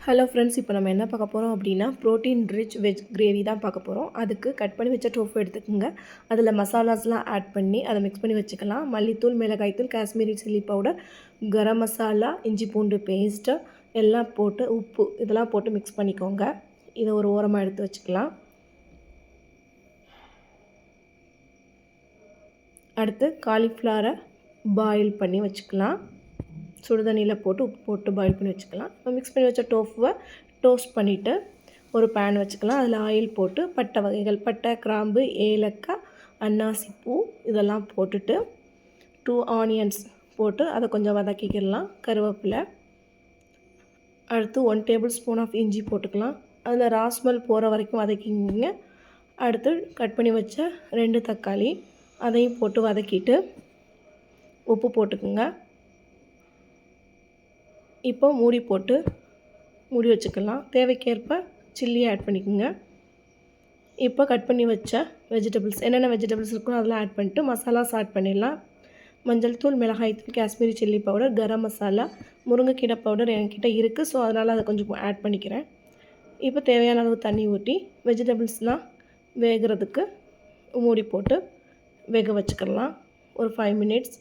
Hello friends, இப்போ நம்ம என்ன பார்க்க போகிறோம் அப்படின்னா ப்ரோட்டீன் ரிச் வெஜ் கிரேவி தான் பார்க்க போகிறோம். அதுக்கு கட் பண்ணி வச்ச டோஃபு எடுத்துக்கோங்க. அதில் மசாலாஸ்லாம் ஆட் பண்ணி அதை மிக்ஸ் பண்ணி வச்சுக்கலாம். மல்லித்தூள், மிளகாய்த்தூள், காஷ்மீரி சில்லி பவுடர், கரம் மசாலா, இஞ்சி பூண்டு பேஸ்ட்டு எல்லாம் போட்டு, உப்பு இதெல்லாம் போட்டு மிக்ஸ் பண்ணிக்கோங்க. இதை ஒரு ஓரமாக எடுத்து வச்சுக்கலாம். அடுத்து காலிஃப்ளவரை பாயில் பண்ணி வச்சுக்கலாம். சுடுதண்ணியில் போட்டு உப்பு போட்டு பாயில் பண்ணி வச்சுக்கலாம். மிக்ஸ் பண்ணி வச்ச டோஃபுவை டோஸ்ட் பண்ணிவிட்டு ஒரு பேன் வச்சுக்கலாம். அதில் ஆயில் போட்டு பட்டை வகைகள், பட்டை, கிராம்பு, ஏலக்காய், அன்னாசி பூ இதெல்லாம் போட்டுட்டு 2 ஆனியன்ஸ் போட்டு அதை கொஞ்சம் வதக்கிக்கலாம். கருவேப்பிலை, அடுத்து 1 டேபிள் ஸ்பூன் ஆஃப் இஞ்சி போட்டுக்கலாம். அதில் ராஸ்மல் போகிற வரைக்கும் வதக்கிங்க. அடுத்து கட் பண்ணி வச்ச 2 தக்காளி அதையும் போட்டு வதக்கிட்டு உப்பு போட்டுக்குங்க. இப்போ மூடி போட்டு மூடி வச்சுக்கலாம். தேவைக்கேற்ப சில்லி ஆட் பண்ணிக்கோங்க. இப்போ கட் பண்ணி வச்ச வெஜிடபிள்ஸ், என்னென்ன வெஜிடபிள்ஸ் இருக்கோ அதெல்லாம் ஆட் பண்ணிட்டு மசாலாஸ் ஆட் பண்ணிடலாம். மஞ்சள் தூள், மிளகாய்த்தூள், காஷ்மீரி சில்லி பவுடர், கரம் மசாலா, முருங்கைக்கீரை பவுடர் என்கிட்ட இருக்குது. ஸோ அதனால் அதை கொஞ்சம் ஆட் பண்ணிக்கிறேன். இப்போ தேவையான அளவு தண்ணி ஊற்றி வெஜிடபிள்ஸ்லாம் வேகிறதுக்கு மூடி போட்டு வேக வச்சுக்கலாம் ஒரு 5 மினிட்ஸ்.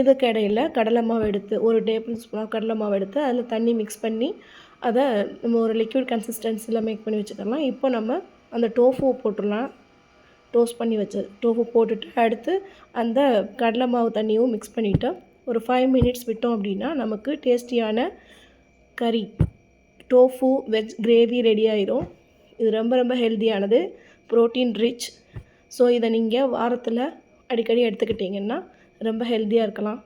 இதுக்கு இடையில் கடலை மாவு எடுத்து 1 டேபிள் ஸ்பூன் கடலை மாவு எடுத்து அதில் தண்ணி மிக்ஸ் பண்ணி அதை நம்ம ஒரு லிக்விட் கன்சிஸ்டன்சியில் மேக் பண்ணி வச்சுக்கலாம். இப்போ நம்ம அந்த டோஃபுவை போட்டுடலாம். டோஸ்ட் பண்ணி வச்ச டோஃபு போட்டுட்டு அடுத்து அந்த கடலை மாவு தண்ணியும் மிக்ஸ் பண்ணிவிட்டு ஒரு 5 மினிட்ஸ் விட்டோம் அப்படின்னா நமக்கு டேஸ்டியான கறி டோஃபு வெஜ் கிரேவி ரெடி ஆயிரும். இது ரொம்ப ரொம்ப ஹெல்த்தியானது, ப்ரோட்டீன் ரிச். ஸோ இதை நீங்கள் வாரத்தில் அடிக்கடி எடுத்துக்கிட்டிங்கன்னா ரொம்ப ஹெல்த்தியாக இருக்கலாம்.